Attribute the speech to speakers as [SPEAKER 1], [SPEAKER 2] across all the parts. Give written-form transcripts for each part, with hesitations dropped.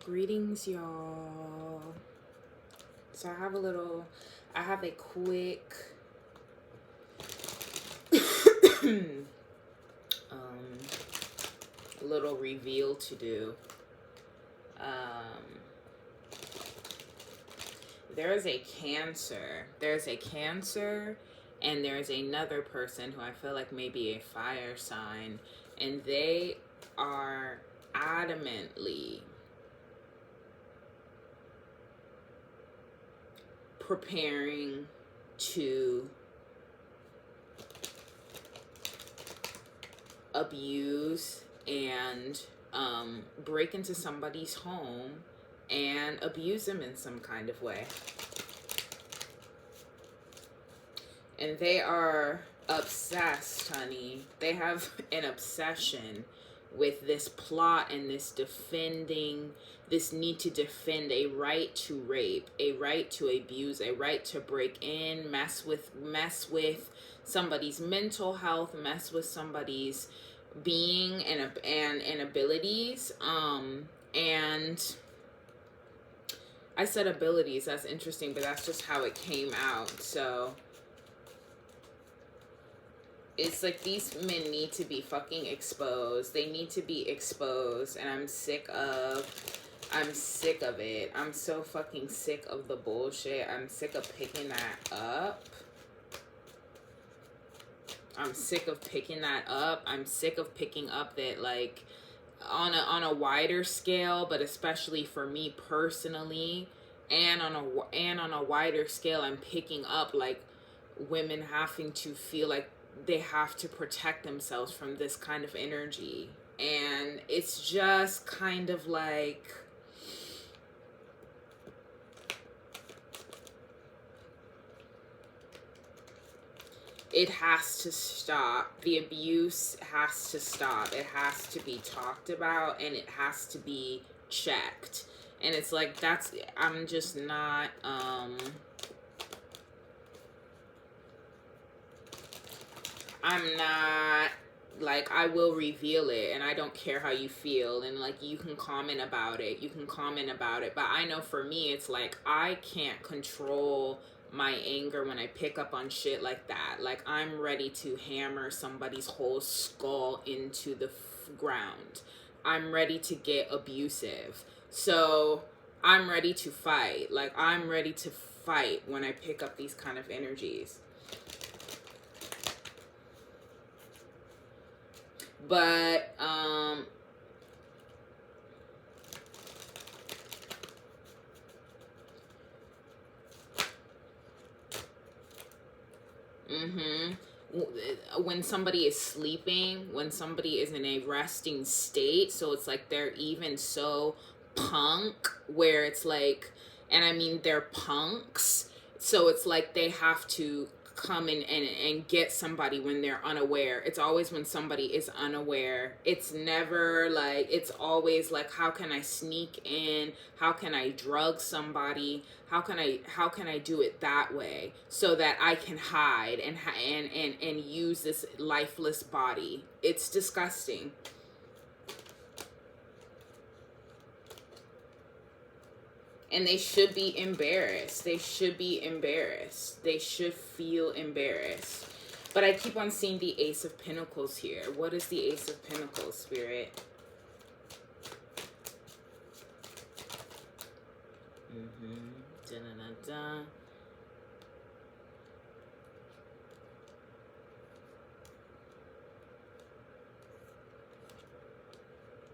[SPEAKER 1] Greetings, y'all. So I have a quick little reveal to do. There's a Cancer, and there's another person who I feel like may be a fire sign, and they are adamantly preparing to abuse and break into somebody's home and abuse them in some kind of way. And they are obsessed, honey. They have an obsession with this plot and this need to defend a right to rape, a right to abuse, a right to break in, mess with somebody's mental health, mess with somebody's being and abilities. And I said abilities, that's interesting, but that's just how it came out. So it's like these men need to be fucking exposed. They need to be exposed, and I'm sick of it. I'm so fucking sick of the bullshit. I'm sick of picking that up. I'm sick of picking up that, like, on a wider scale, but especially for me personally, and on a wider scale, I'm picking up, like, women having to feel like they have to protect themselves from this kind of energy. And it's just kind of like, it has to stop. The abuse has to stop. It has to be talked about, and it has to be checked. And it's like, I'm just not, I'm not, like, I will reveal it, and I don't care how you feel, and, like, you can comment about it, but I know for me, it's like, I can't control my anger when I pick up on shit like that. Like, I'm ready to hammer somebody's whole skull into the ground. I'm ready to get abusive. So I'm ready to fight. Like, I'm ready to fight when I pick up these kind of energies. But when somebody is sleeping, when somebody is in a resting state, so it's like they're even so punk, where it's like, and I mean they're punks, so it's like they have to come in and get somebody when they're unaware. It's always when somebody is unaware. It's never like, it's always like, how can I sneak in? How can I drug somebody? How can I do it that way so that I can hide and use this lifeless body? It's disgusting. And they should be embarrassed. They should feel embarrassed. But I keep on seeing the Ace of Pentacles here. What is the Ace of Pentacles, Spirit? Da-da-da-da.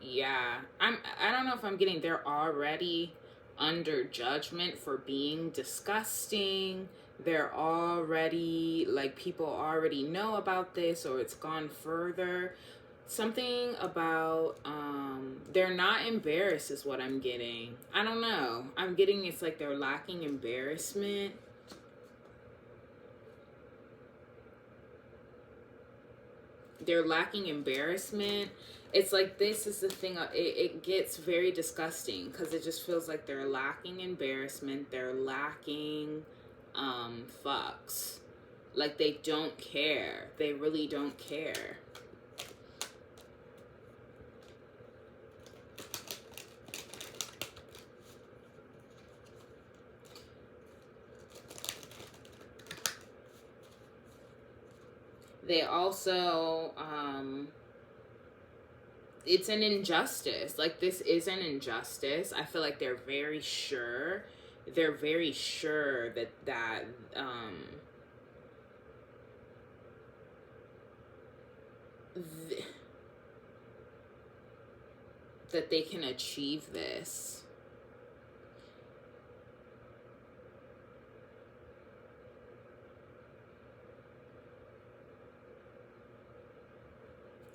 [SPEAKER 1] Yeah. I don't know if I'm getting, they're already under judgment for being disgusting. They're already, like, people already know about this, or it's gone further. Something about, they're not embarrassed is what I'm getting. I don't know. I'm getting, it's like they're lacking embarrassment. They're lacking embarrassment. It's like, this is the thing, it gets very disgusting, because it just feels like they're lacking embarrassment, they're lacking fucks. Like, they don't care. They really don't care. They also, it's an injustice. Like, this is an injustice. I feel like they're very sure. They're very sure that that they can achieve this.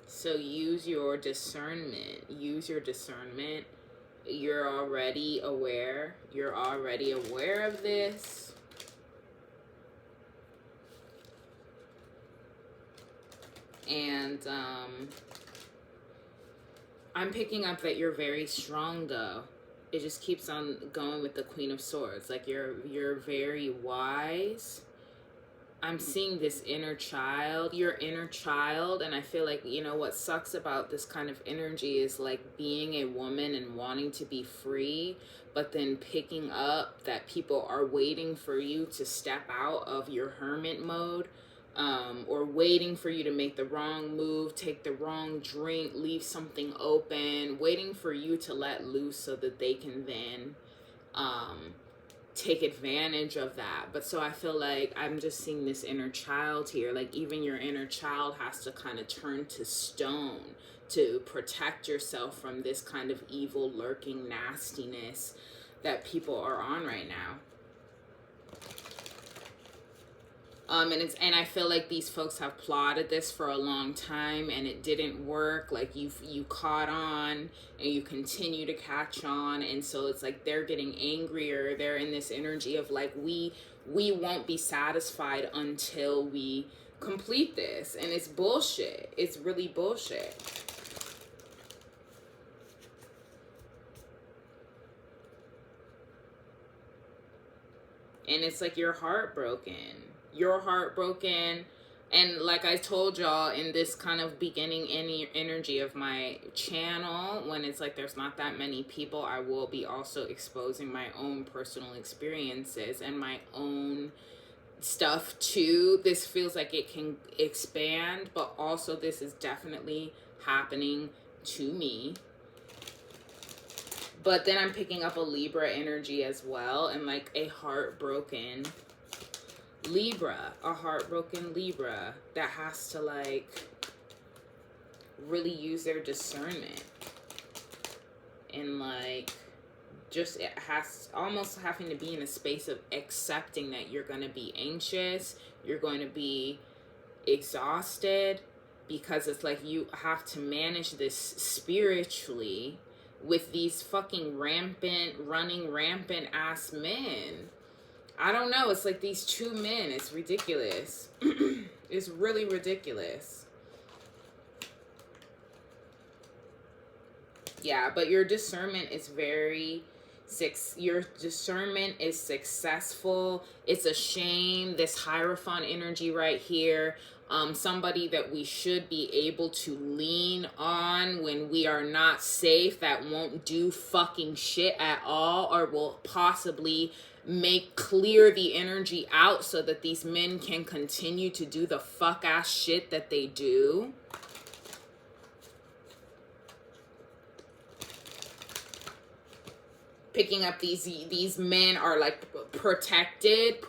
[SPEAKER 1] So use your discernment. Use your discernment. You're already aware. You're already aware of this. And I'm picking up that you're very strong, though. It just keeps on going with the Queen of Swords. Like, you're very wise. I'm seeing this inner child, your inner child, and I feel like, you know, what sucks about this kind of energy is like being a woman and wanting to be free, but then picking up that people are waiting for you to step out of your hermit mode, or waiting for you to make the wrong move, take the wrong drink, leave something open, waiting for you to let loose so that they can then take advantage of that. But so I feel like I'm just seeing this inner child here. Like, even your inner child has to kind of turn to stone to protect yourself from this kind of evil, lurking nastiness that people are on right now. And I feel like these folks have plotted this for a long time and it didn't work. Like, you caught on and you continue to catch on, and so it's like they're getting angrier. They're in this energy of like, we won't be satisfied until we complete this, and it's bullshit. It's really bullshit. And it's like you're heartbroken. You're heartbroken. And like I told y'all in this kind of beginning energy of my channel, when it's like there's not that many people, I will be also exposing my own personal experiences and my own stuff too. This feels like it can expand, but also this is definitely happening to me. But then I'm picking up a Libra energy as well, and like a heartbroken Libra, a heartbroken Libra that has to like really use their discernment and like just it has almost having to be in a space of accepting that you're going to be anxious, you're going to be exhausted, because it's like you have to manage this spiritually with these fucking running rampant ass men. I don't know. It's like these two men. It's ridiculous. It's really ridiculous. Yeah, but your discernment is your discernment is successful. It's a shame, this Hierophant energy right here. Somebody that we should be able to lean on when we are not safe, that won't do fucking shit at all, or will possibly make clear the energy out so that these men can continue to do the fuck ass shit that they do. Picking up these men are like protected.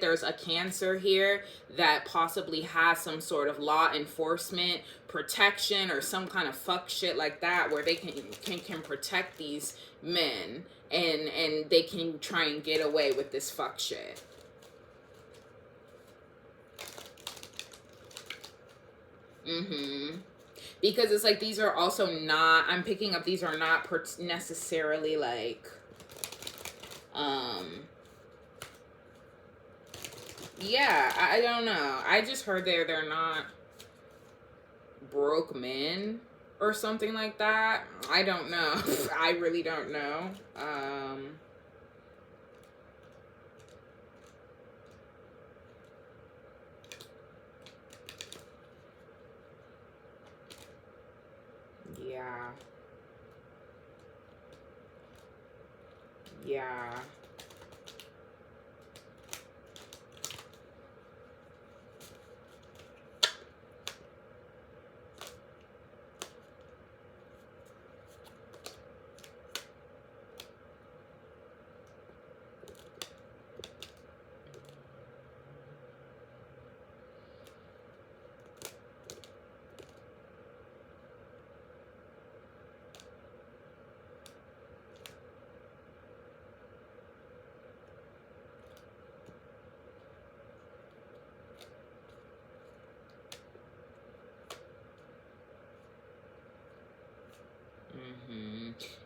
[SPEAKER 1] There's a Cancer here that possibly has some sort of law enforcement protection or some kind of fuck shit like that, where they can protect these men and they can try and get away with this fuck shit. Because it's like these are also not, I'm picking up these are not necessarily like yeah, I don't know. I just heard they're not broke men or something like that. I don't know. I really don't know. Yeah. Yeah.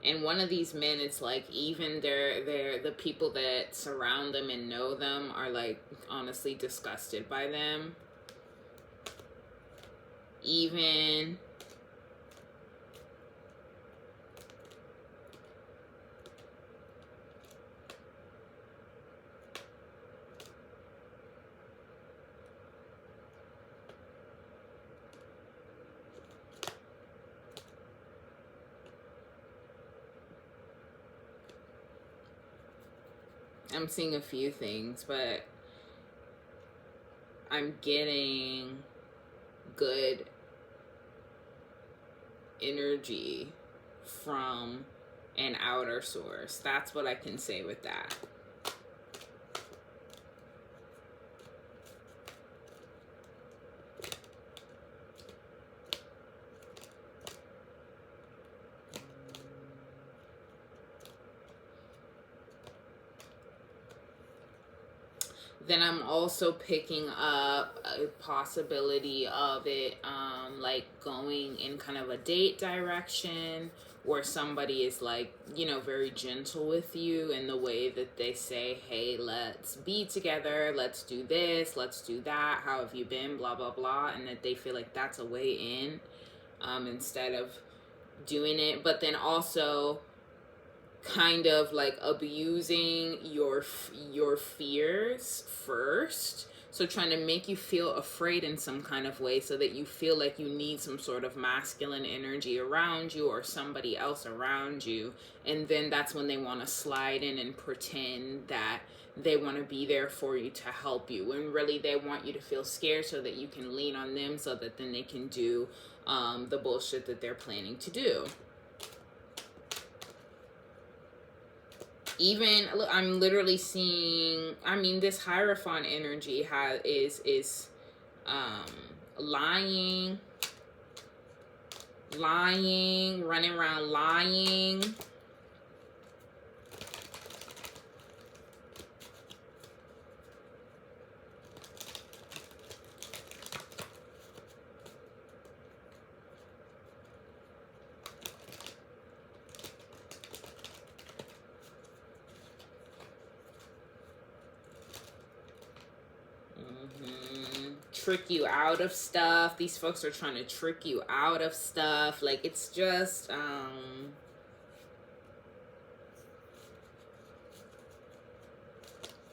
[SPEAKER 1] And one of these men, it's like even the people that surround them and know them are like honestly disgusted by them. Even I'm seeing a few things, but I'm getting good energy from an outer source. That's what I can say with that. Then I'm also picking up a possibility of it like going in kind of a date direction, where somebody is like, you know, very gentle with you in the way that they say, hey, let's be together, let's do this, let's do that, how have you been, blah blah blah, and that they feel like that's a way in, instead of doing it. But then also kind of like abusing your fears first, so trying to make you feel afraid in some kind of way, so that you feel like you need some sort of masculine energy around you or somebody else around you, and then that's when they want to slide in and pretend that they want to be there for you to help you, when really they want you to feel scared so that you can lean on them, so that then they can do the bullshit that they're planning to do. Even I'm literally seeing, I mean, this Hierophant energy is lying, running around lying. Trick you out of stuff. These folks are trying to trick you out of stuff. Like, it's just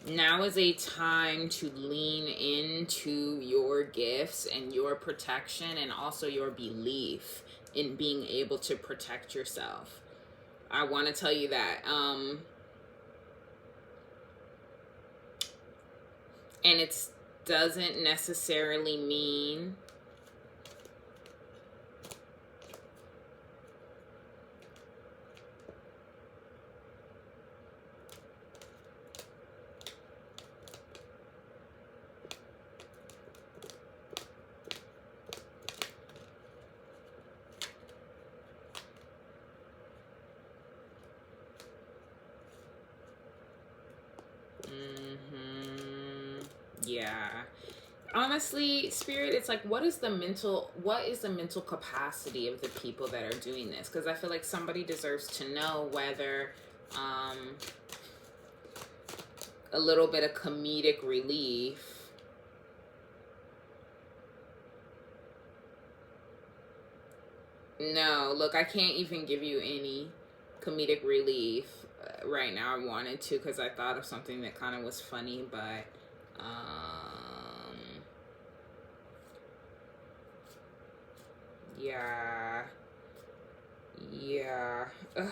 [SPEAKER 1] now is a time to lean into your gifts and your protection, and also your belief in being able to protect yourself. I want to tell you that and it doesn't necessarily mean yeah. Honestly, Spirit, it's like, what is the mental capacity of the people that are doing this? Because I feel like somebody deserves to know whether a little bit of comedic relief no, look, I can't even give you any comedic relief right now. I wanted to, because I thought of something that kind of was funny, but yeah. Ugh.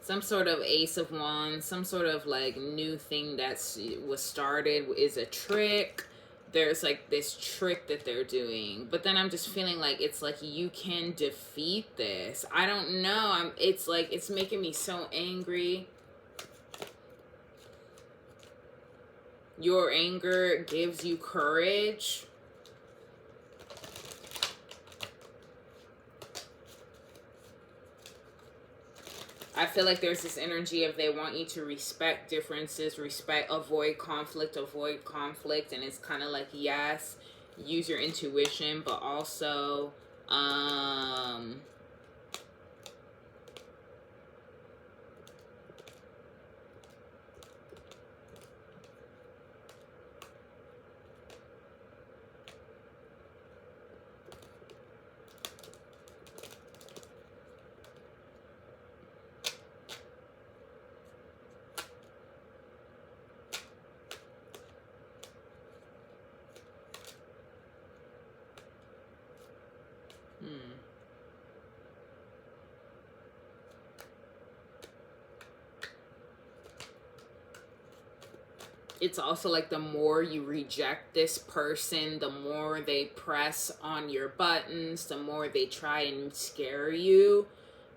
[SPEAKER 1] Some sort of Ace of Wands, some sort of like new thing that was started is a trick. There's like this trick that they're doing, but then I'm just feeling like it's like you can defeat this. I don't know. It's like it's making me so angry. Your anger gives you courage. I feel like there's this energy of they want you to respect differences, avoid conflict, and it's kind of like, yes, use your intuition, but also It's also like the more you reject this person, the more they press on your buttons, the more they try and scare you,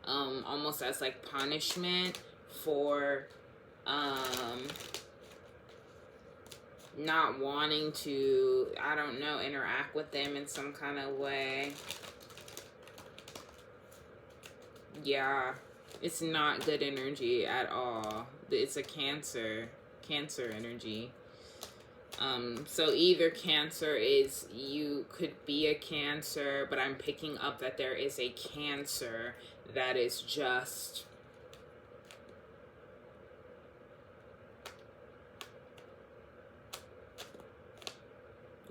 [SPEAKER 1] almost as like punishment for not wanting to, I don't know, interact with them in some kind of way. Yeah, it's not good energy at all. It's a Cancer energy. So either Cancer is, you could be a Cancer, but I'm picking up that there is a Cancer that is just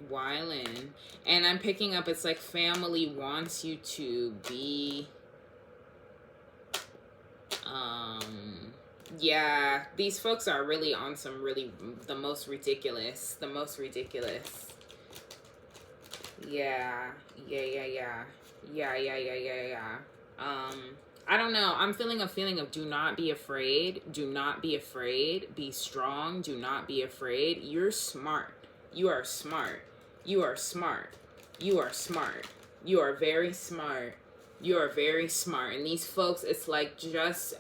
[SPEAKER 1] wildin'. And I'm picking up, it's like family wants you to be yeah, these folks are really on some really the most ridiculous. Yeah. I don't know. I'm feeling a feeling of do not be afraid. Do not be afraid. Be strong. Do not be afraid. You're smart. You are smart. You are smart. You are smart. You are very smart. You are very smart. And these folks, it's like just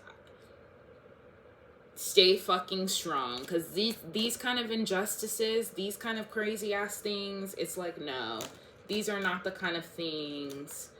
[SPEAKER 1] stay fucking strong, because these kind of injustices, these kind of crazy ass things, it's like, no, these are not the kind of things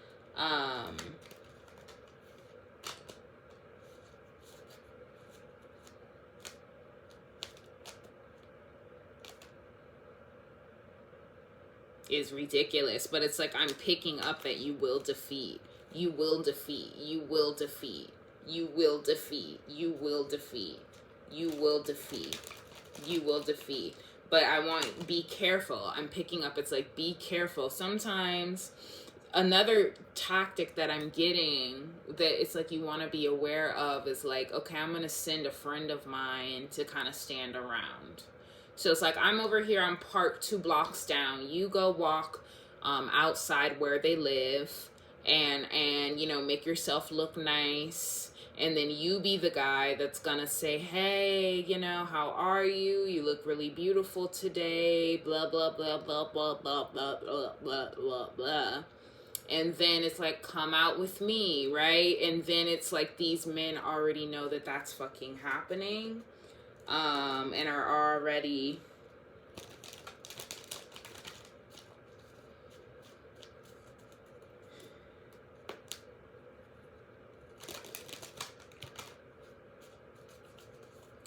[SPEAKER 1] is ridiculous. But it's like I'm picking up that you will defeat. You will defeat. You will defeat. You will defeat. You will defeat. You will defeat. You will defeat. But I want, be careful. I'm picking up, it's like, be careful. Sometimes another tactic that I'm getting that it's like you want to be aware of is like, okay, I'm going to send a friend of mine to kind of stand around. So it's like, I'm over here, I'm parked 2 blocks down. You go walk outside where they live and you know, make yourself look nice. And then you be the guy that's gonna say, hey, you know, how are you? You look really beautiful today, blah, blah, blah, blah, blah, blah, blah, blah, blah, blah, blah. And then it's like, come out with me, right? And then it's like these men already know that that's fucking happening, and are already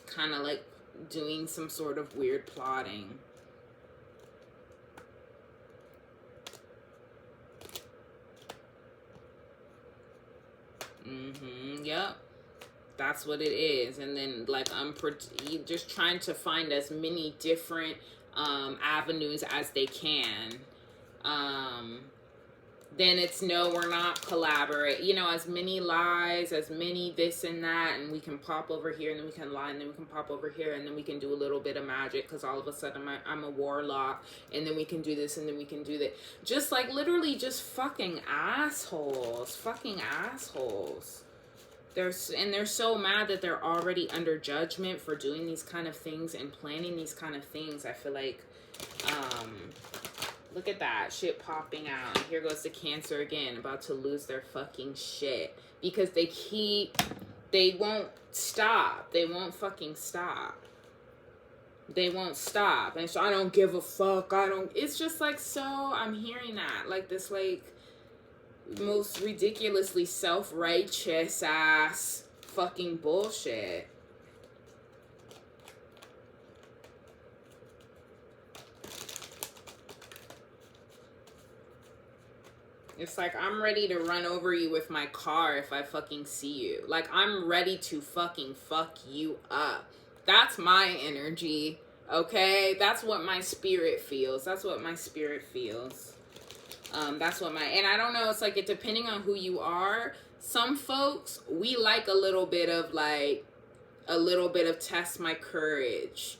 [SPEAKER 1] kind of like doing some sort of weird plotting. Yep. That's what it is. And then like I'm just trying to find as many different avenues as they can. Then it's no, we're not collaborate. You know, as many lies, as many this and that, and we can pop over here, and then we can lie, and then we can pop over here, and then we can do a little bit of magic, because all of a sudden I'm a warlock, and then we can do this, and then we can do that. Just like literally just fucking assholes. Fucking assholes. They're so mad that they're already under judgment for doing these kind of things and planning these kind of things. I feel like, look at that shit popping out. Here goes the Cancer again, about to lose their fucking shit. Because they won't stop. They won't fucking stop. They won't stop. And so I don't give a fuck. It's just like, so I'm hearing that. Like this like most ridiculously self-righteous ass fucking bullshit. It's like, I'm ready to run over you with my car if I fucking see you. Like, I'm ready to fucking fuck you up. That's my energy, okay? That's what my spirit feels. That's what my spirit feels. That's what and I don't know, it's like, depending on who you are, some folks, we like a little bit of test my courage.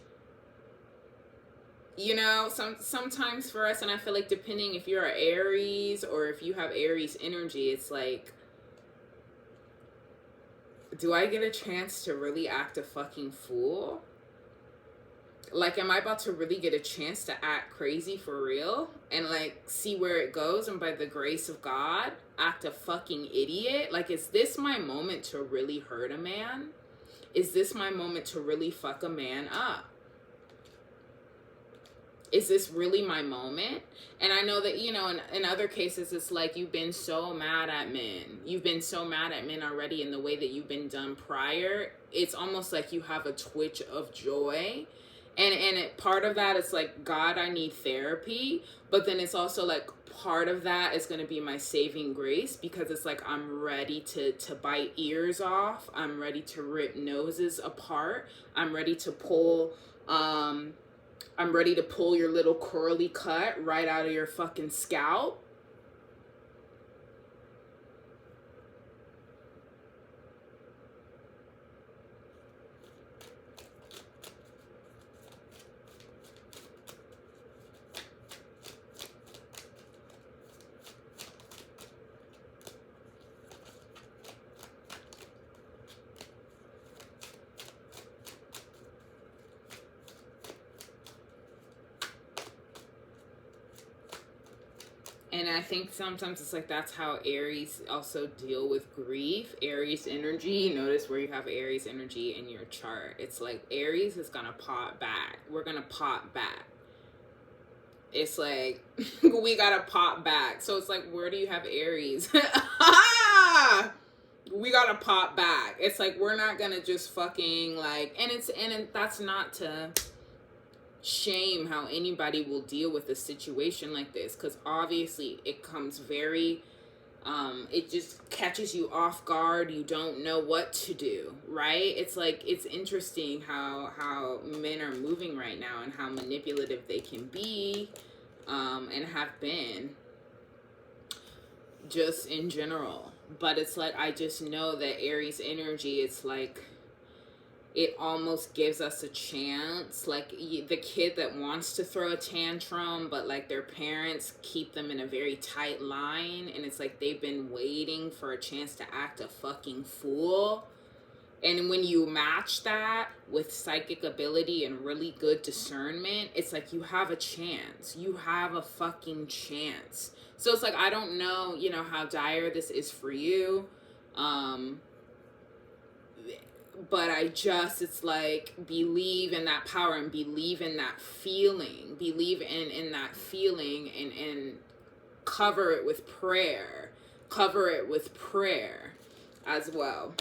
[SPEAKER 1] You know, sometimes for us, and I feel like depending if you're an Aries or if you have Aries energy, it's like, do I get a chance to really act a fucking fool? Like, am I about to really get a chance to act crazy for real? And, like, see where it goes, and by the grace of God, act a fucking idiot? Like, is this my moment to really hurt a man? Is this my moment to really fuck a man up? Is this really my moment? And I know that, you know, in other cases, it's like you've been so mad at men. You've been so mad at men already in the way that you've been done prior. It's almost like you have a twitch of joy. And part of that is like, God, I need therapy. But then it's also like, part of that is going to be my saving grace, because it's like, I'm ready to bite ears off. I'm ready to rip noses apart. I'm ready to pull your little curly cut right out of your fucking scalp. And I think sometimes it's like, that's how Aries also deal with grief. Aries energy, notice where you have Aries energy in your chart. It's like Aries is gonna pop back. We're gonna pop back. It's like, we gotta pop back. So it's like, where do you have Aries? We gotta pop back. It's like, we're not gonna just fucking like, and that's not to shame how anybody will deal with a situation like this, because obviously it comes very it just catches you off guard. You don't know what to do, right? It's like, it's interesting how men are moving right now, and how manipulative they can be, and have been just in general. But it's like, I just know that Aries energy, it's like, it almost gives us a chance. Like, the kid that wants to throw a tantrum, but like their parents keep them in a very tight line, and it's like they've been waiting for a chance to act a fucking fool. And when you match that with psychic ability and really good discernment, it's like, you have a chance. You have a fucking chance. So it's like, I don't know, you know, how dire this is for you. But it's like, believe in that power, and believe in that feeling. Believe in that feeling, and cover it with prayer. Cover it with prayer as well.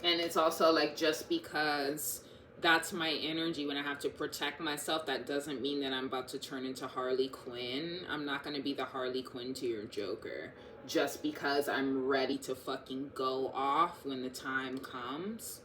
[SPEAKER 1] And it's also like, just because that's my energy when I have to protect myself, that doesn't mean that I'm about to turn into Harley Quinn. I'm not going to be the Harley Quinn to your Joker. Just because I'm ready to fucking go off when the time comes.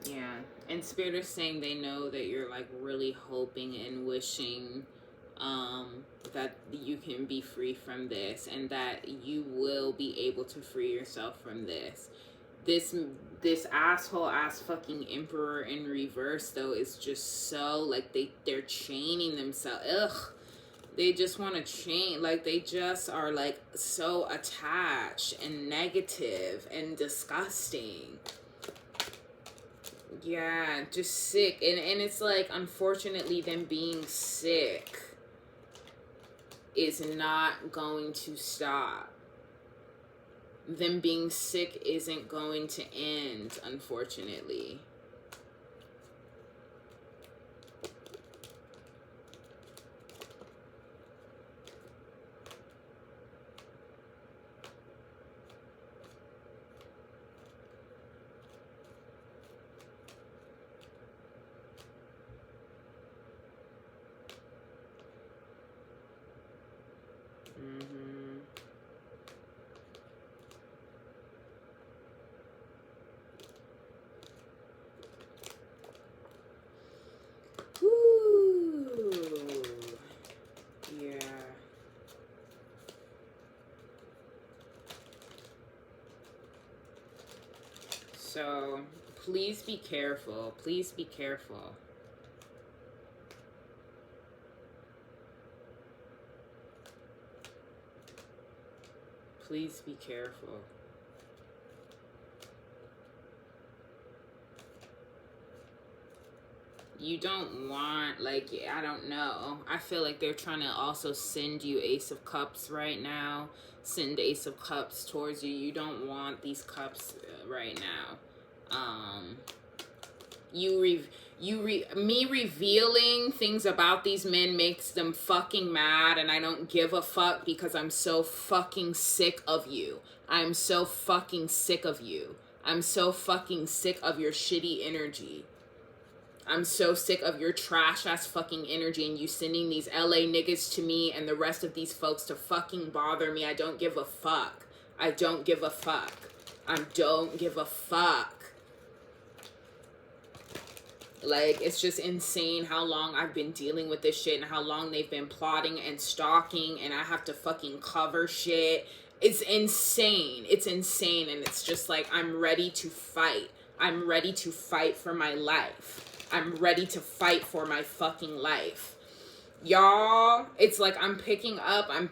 [SPEAKER 1] Yeah, and Spirit is saying they know that you're like really hoping and wishing that you can be free from this, and that you will be able to free yourself from this. This asshole ass fucking Emperor in reverse though is just so like, they're chaining themselves. Ugh. They just want to chain, like, they just are like so attached and negative and disgusting. Yeah, just sick. And it's like, unfortunately, them being sick is not going to stop. Them being sick isn't going to end, unfortunately. So please be careful. Please be careful. Please be careful. You don't want, like, I don't know. I feel like they're trying to also send you Ace of Cups right now. Send Ace of Cups towards you. You don't want these cups right now. Me revealing things about these men makes them fucking mad, and I don't give a fuck because I'm so fucking sick of you. I'm so fucking sick of you. I'm so fucking sick of your shitty energy. I'm so sick of your trash ass fucking energy and you sending these LA niggas to me and the rest of these folks to fucking bother me. I don't give a fuck. I don't give a fuck. I don't give a fuck. Like, it's just insane how long I've been dealing with this shit and how long they've been plotting and stalking and I have to fucking cover shit. It's insane. It's insane, and it's just like, I'm ready to fight. I'm ready to fight for my life. I'm ready to fight for my fucking life. Y'all, it's like I'm picking up. I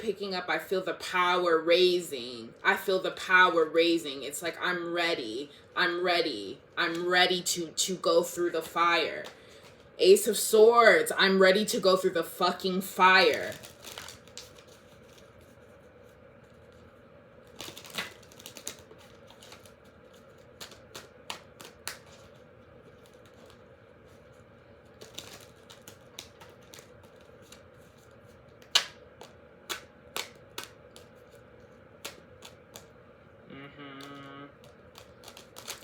[SPEAKER 1] feel the power raising. It's like I'm ready to go through the fire. Ace of Swords, I'm ready to go through the fucking fire.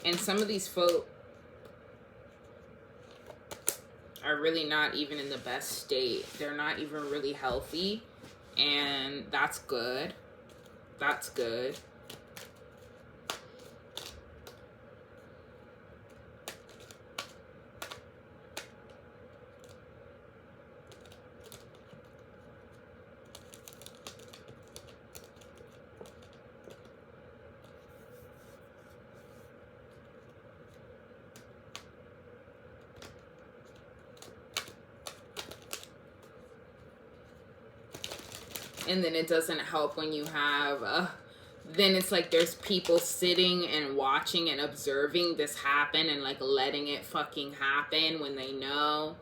[SPEAKER 1] And some of these folk are really not even in the best state. They're not even really healthy. And that's good. That's good. And then it doesn't help when you have, then it's like there's people sitting and watching and observing this happen and like letting it fucking happen when they know.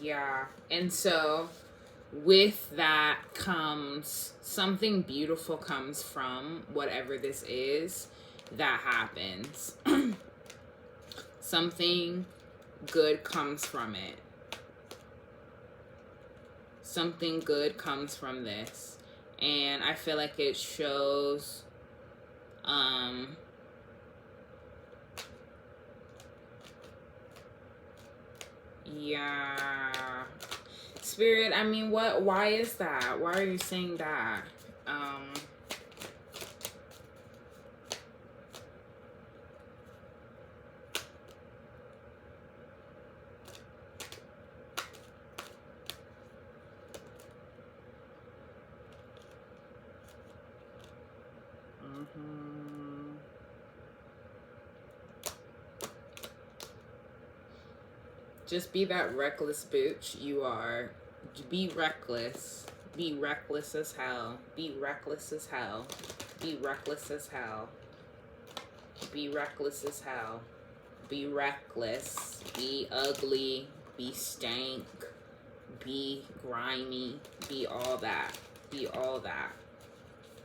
[SPEAKER 1] Yeah, and so with that comes something beautiful comes from whatever this is that happens. Something good comes from it. Something good comes from this. And I feel like it shows yeah. Spirit, I mean, why is that? Why are you saying that? Just be that reckless bitch you are. Be reckless. Be reckless as hell. Be reckless as hell. Be reckless as hell. Be reckless as hell. Be reckless. Be ugly. Be stank. Be grimy. Be all that. Be all that.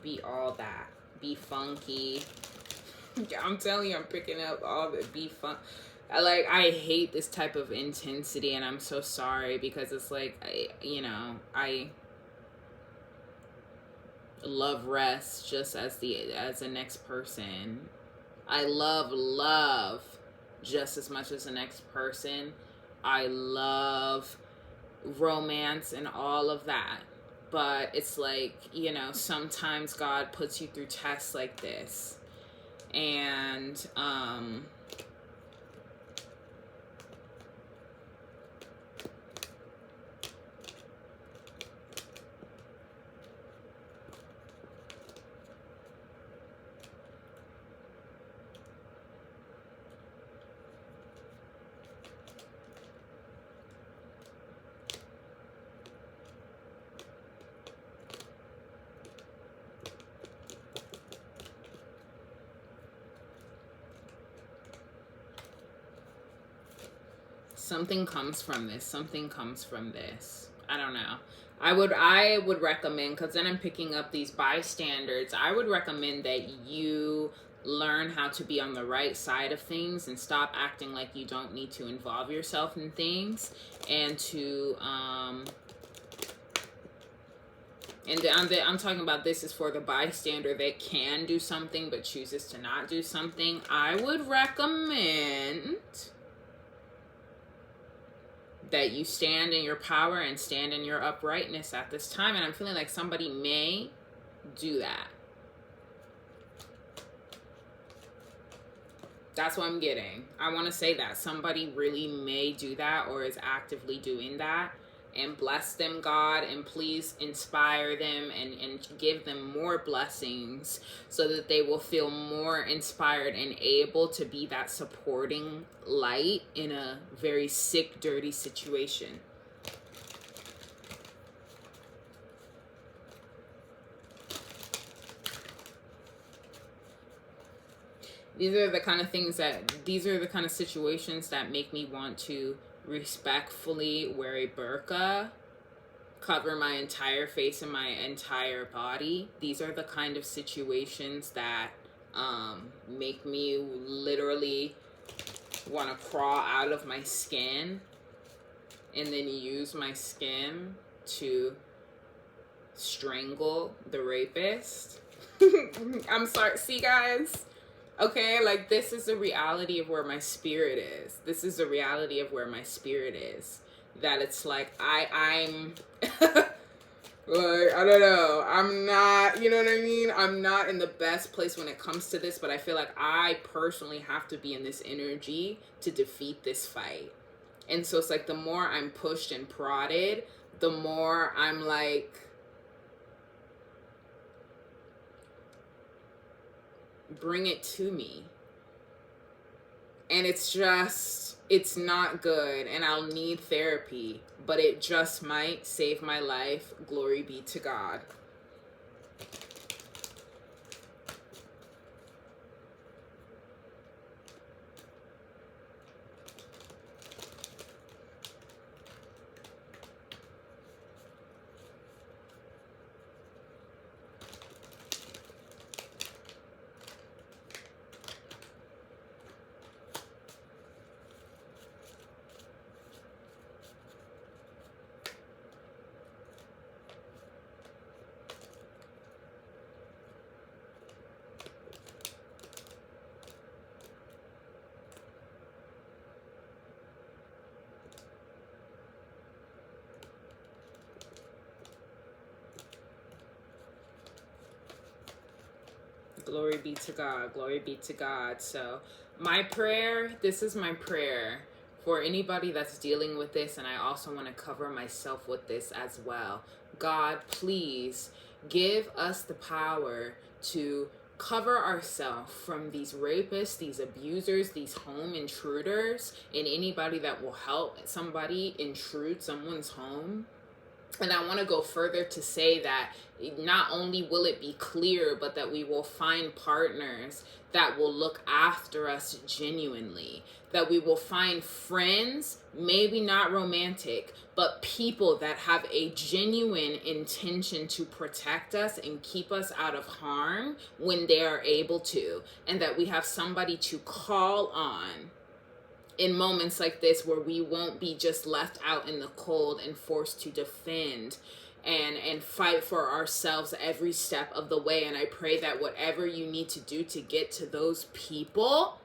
[SPEAKER 1] Be all that. Be funky. I'm telling you, I'm picking up all the be fun. I hate this type of intensity, and I'm so sorry, because it's like, I love rest just as the next person. I love just as much as the next person. I love romance and all of that. But it's like, sometimes God puts you through tests like this. And, something comes from this. Something comes from this. I don't know. I would recommend, because then I'm picking up these bystanders. I would recommend that you learn how to be on the right side of things and stop acting like you don't need to involve yourself in things, and to I'm talking about, this is for the bystander that can do something but chooses to not do something. I would recommend that you stand in your power and stand in your uprightness at this time. And I'm feeling like somebody may do that. That's what I'm getting. I want to say that somebody really may do that, or is actively doing that. And bless them, God, and please inspire them and give them more blessings, so that they will feel more inspired and able to be that supporting light in a very sick, dirty situation. These are the kind of situations that make me want to respectfully wear a burqa, cover my entire face and my entire body. These are the kind of situations that make me literally want to crawl out of my skin and then use my skin to strangle the rapist. I'm sorry. See, guys? Okay, like, this is the reality of where my spirit is. This is the reality of where my spirit is. That it's like, I'm like, I don't know. I'm not, you know what I mean? I'm not in the best place when it comes to this, but I feel like I personally have to be in this energy to defeat this fight. And so it's like, the more I'm pushed and prodded, the more I'm like, bring it to me. And it's not good, and I'll need therapy, but it just might save my life. Glory be to God. Glory be to God. Glory be to God. So my prayer, this is my prayer for anybody that's dealing with this, and I also want to cover myself with this as well. God, please give us the power to cover ourselves from these rapists, these abusers, these home intruders, and anybody that will help somebody intrude someone's home. And I want to go further to say that not only will it be clear, but that we will find partners that will look after us genuinely. That we will find friends, maybe not romantic, but people that have a genuine intention to protect us and keep us out of harm when they are able to. And that we have somebody to call on in moments like this, where we won't be just left out in the cold and forced to defend and fight for ourselves every step of the way. And I pray that whatever you need to do to get to those people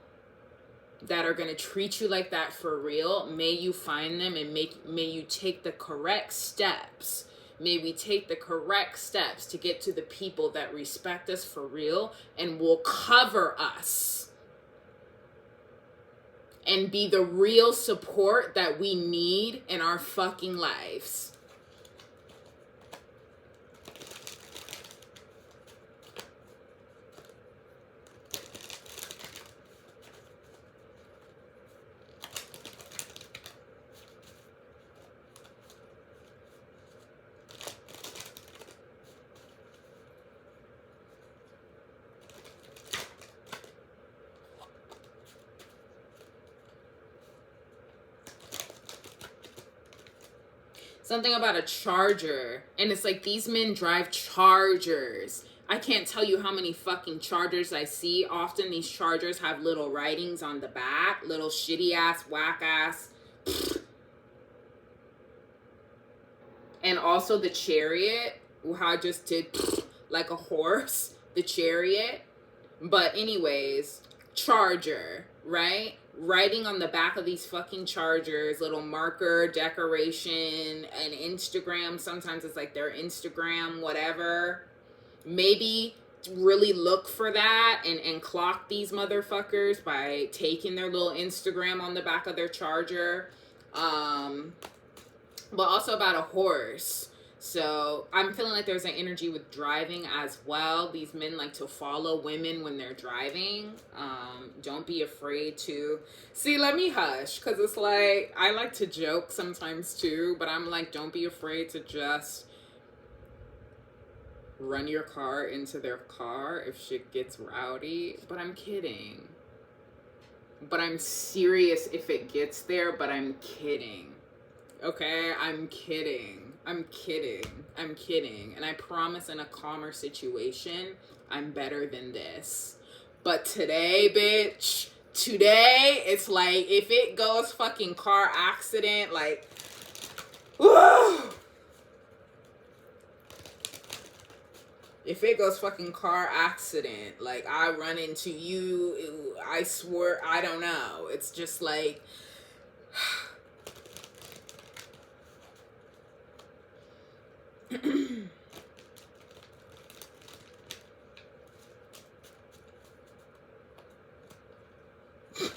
[SPEAKER 1] that are going to treat you like that for real, may you find them, and may you take the correct steps. May we take the correct steps to get to the people that respect us for real and will cover us and be the real support that we need in our fucking lives. Something about a Charger. And it's like, these men drive Chargers. I can't tell you how many fucking Chargers I see. Often these Chargers have little writings on the back. Little shitty ass, whack ass. And also the Chariot. How I just did like a horse. The Chariot. But anyways, Charger, right? Writing on the back of these fucking Chargers, little marker, decoration, and Instagram. Sometimes it's like their Instagram, whatever. Maybe really look for that and clock these motherfuckers by taking their little Instagram on the back of their Charger. But also about a horse. So I'm feeling like there's an energy with driving as well. These men like to follow women when they're driving. Don't be afraid to. See, let me hush, because it's like, I like to joke sometimes too, but I'm like, don't be afraid to just run your car into their car if shit gets rowdy. But I'm kidding. But I'm serious if it gets there, but I'm kidding. Okay, I'm kidding. I'm kidding. And I promise, in a calmer situation, I'm better than this. But today, bitch, it's like, if it goes fucking car accident, like, whoa. If it goes fucking car accident, like, I run into you, I swear, I don't know. It's just like,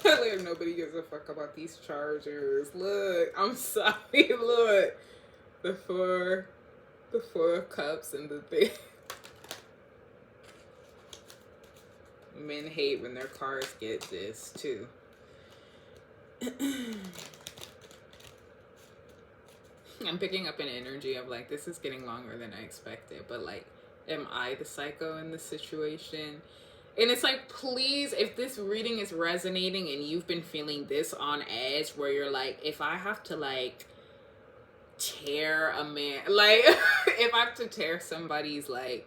[SPEAKER 1] like, nobody gives a fuck about these Chargers. Look, I'm sorry, look. The four cups and the thing. Men hate when their cars get this too. I'm picking up an energy of like, this is getting longer than I expected, but like, am I the psycho in this situation? And it's like, please, if this reading is resonating and you've been feeling this on edge, where you're like, if I have to like tear a man, like if I have to tear somebody's like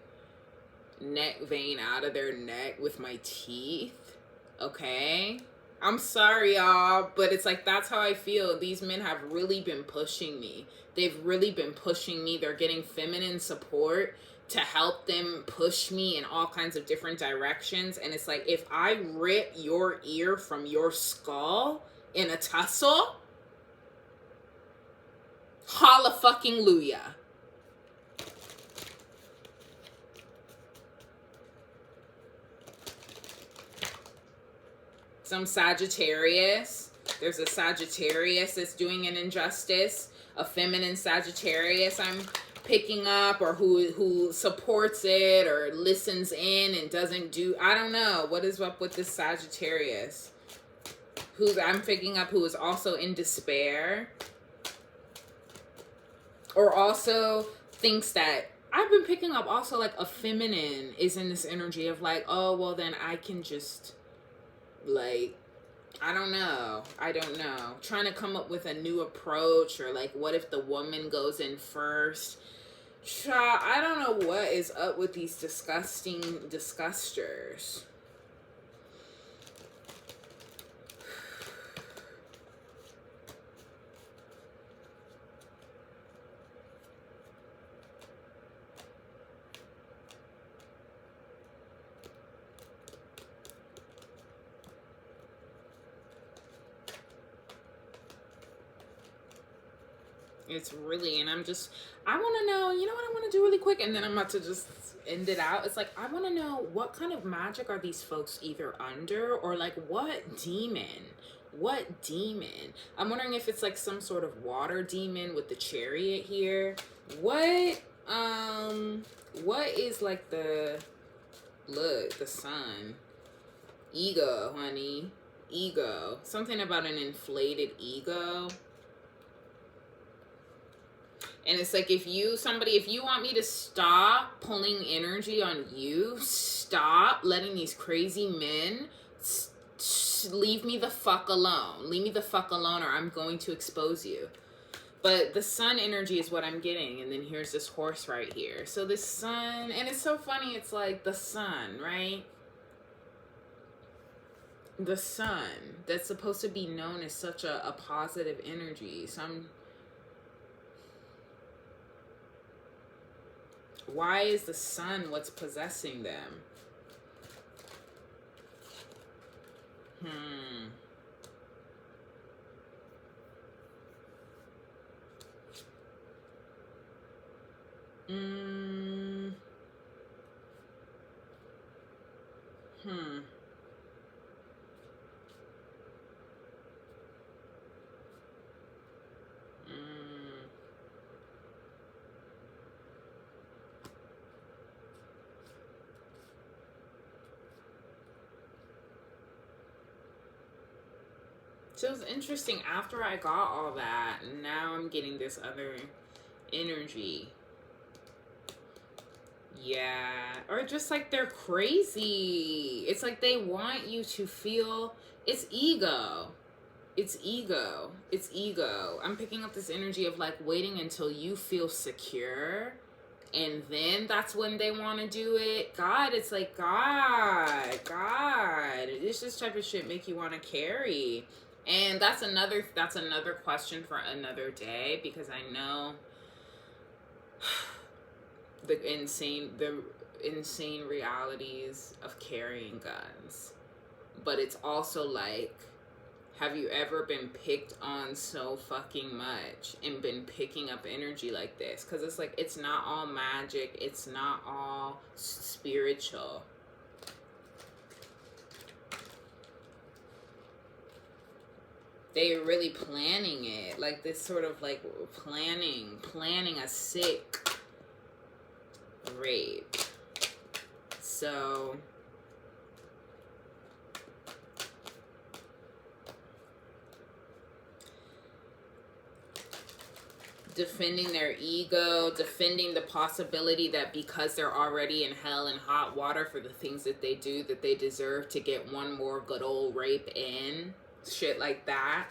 [SPEAKER 1] neck vein out of their neck with my teeth, okay, I'm sorry, y'all, but it's like, that's how I feel. These men have really been pushing me. They've really been pushing me. They're getting feminine support to help them push me in all kinds of different directions. And it's like, if I rip your ear from your skull in a tussle, holla fucking luya. Some Sagittarius. There's a Sagittarius that's doing an injustice. A feminine Sagittarius I'm picking up, or who supports it or listens in and doesn't do, I don't know. What is up with this Sagittarius? Who I'm picking up, who is also in despair. Or also thinks that, I've been picking up also like a feminine is in this energy of like, oh, well then I can just like, I don't know. Trying to come up with a new approach, or like, what if the woman goes in first? I don't know what is up with these disgusting disgusters. It's really, and I want to know, you know what I want to do really quick, and then I'm about to just end it out. It's like, I want to know what kind of magic are these folks either under, or like what demon? I'm wondering if it's like some sort of water demon with the chariot here. What is like the sun? Ego, honey. Ego. Something about an inflated ego. And it's like, if you want me to stop pulling energy on you, stop letting these crazy men, leave me the fuck alone. Leave me the fuck alone, or I'm going to expose you. But the sun energy is what I'm getting. And then here's this horse right here. So this sun, and it's so funny. It's like the sun, right? The sun that's supposed to be known as such a positive energy. Why is the sun what's possessing them? So it was interesting. After I got all that, now I'm getting this other energy. Yeah. Or just like they're crazy. It's like they want you to feel, it's ego. It's ego. It's ego. I'm picking up this energy of like waiting until you feel secure, and then that's when they want to do it. God, it's like, God. It's this type of shit make you want to carry. And that's another question for another day, because I know the insane realities of carrying guns. But it's also like, have you ever been picked on so fucking much and been picking up energy like this? Because it's like, it's not all magic. It's not all spiritual. They're really planning it. Like this sort of like planning a sick rape. So defending their ego, defending the possibility that because they're already in hell and hot water for the things that they do, that they deserve to get one more good old rape in. Shit like that.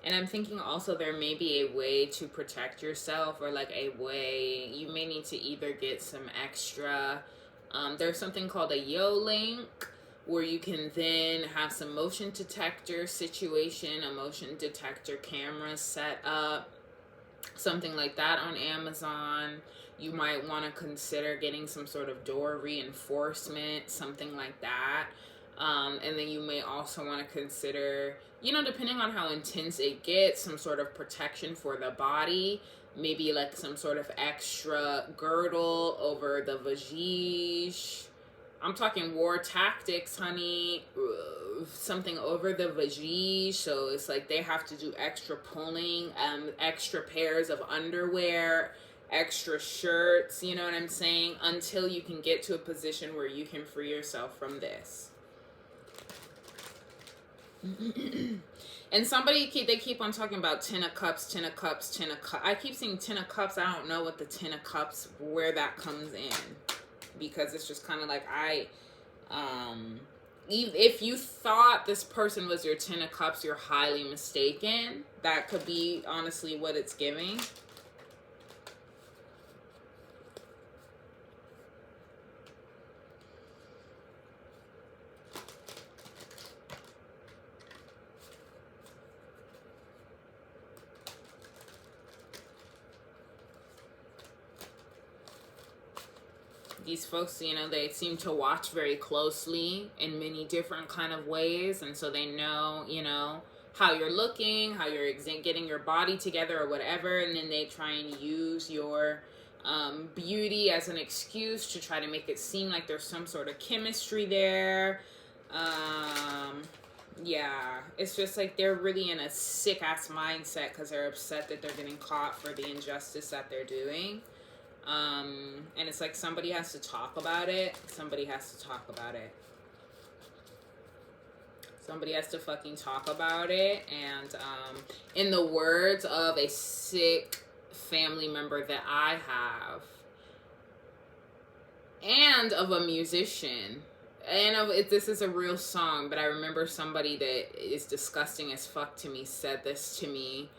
[SPEAKER 1] And I'm thinking also there may be a way to protect yourself, or like a way you may need to either get some extra, there's something called a Yo-Link, where you can then have some motion detector situation, a motion detector camera set up. something like that on Amazon. You might want to consider getting some sort of door reinforcement, something like that. And then you may also want to consider, you know, depending on how intense it gets, some sort of protection for the body. Maybe like some sort of extra girdle over the vagine. I'm talking war tactics, honey. Something over the vagine, so it's like they have to do extra pulling, extra pairs of underwear, extra shirts, you know what I'm saying, until you can get to a position where you can free yourself from this. And they keep on talking about 10 of cups, 10 of cups, 10 of cups. I keep seeing 10 of cups. I don't know what the 10 of cups, where that comes in, because it's just kind of like, if you thought this person was your 10 of cups, you're highly mistaken. That could be honestly what it's giving. These folks, you know, they seem to watch very closely in many different kind of ways, and so they know, you know, how you're looking, how you're getting your body together or whatever, and then they try and use your beauty as an excuse to try to make it seem like there's some sort of chemistry there. Yeah, it's just like they're really in a sick ass mindset because they're upset that they're getting caught for the injustice that they're doing. And it's like somebody has to talk about it. Somebody has to talk about it. Somebody has to fucking talk about it. And in the words of a sick family member that I have, and of a musician, and this is a real song, but I remember somebody that is disgusting as fuck to me said this to me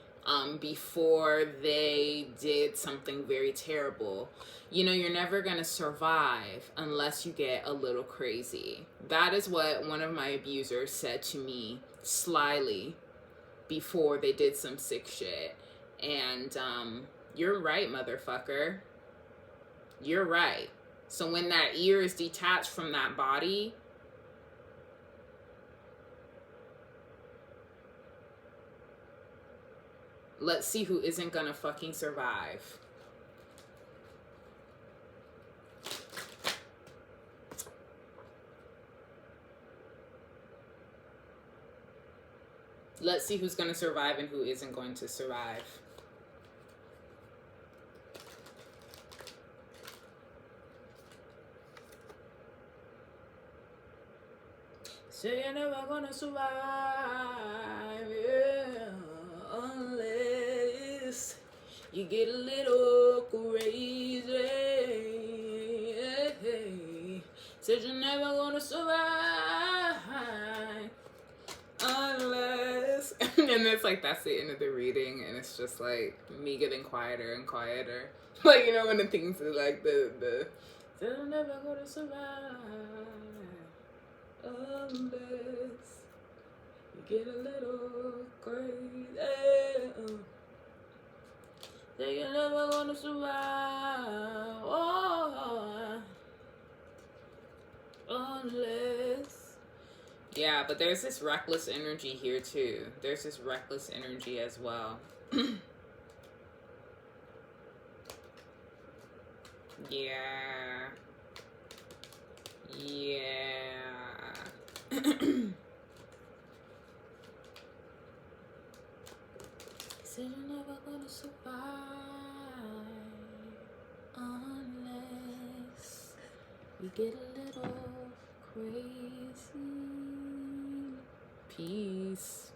[SPEAKER 1] before they did something very terrible. You know, you're never gonna survive unless you get a little crazy. That is what one of my abusers said to me slyly before they did some sick shit. And you're right, motherfucker. You're right. So when that ear is detached from that body, let's see who isn't gonna fucking survive. Let's see who's gonna survive and who isn't going to survive. So you're never gonna survive, yeah, unless you get a little crazy. Said you're never gonna survive unless, and it's like that's the end of the reading, and it's just like me getting quieter and quieter. Like, you know, when the things are like the said you're never gonna survive unless you get a little crazy. Say you're never gonna survive, oh, unless. Yeah, but there's this reckless energy here too. There's this reckless energy as well. Yeah. Yeah. Said you're never gonna survive unless you get a little crazy. Peace.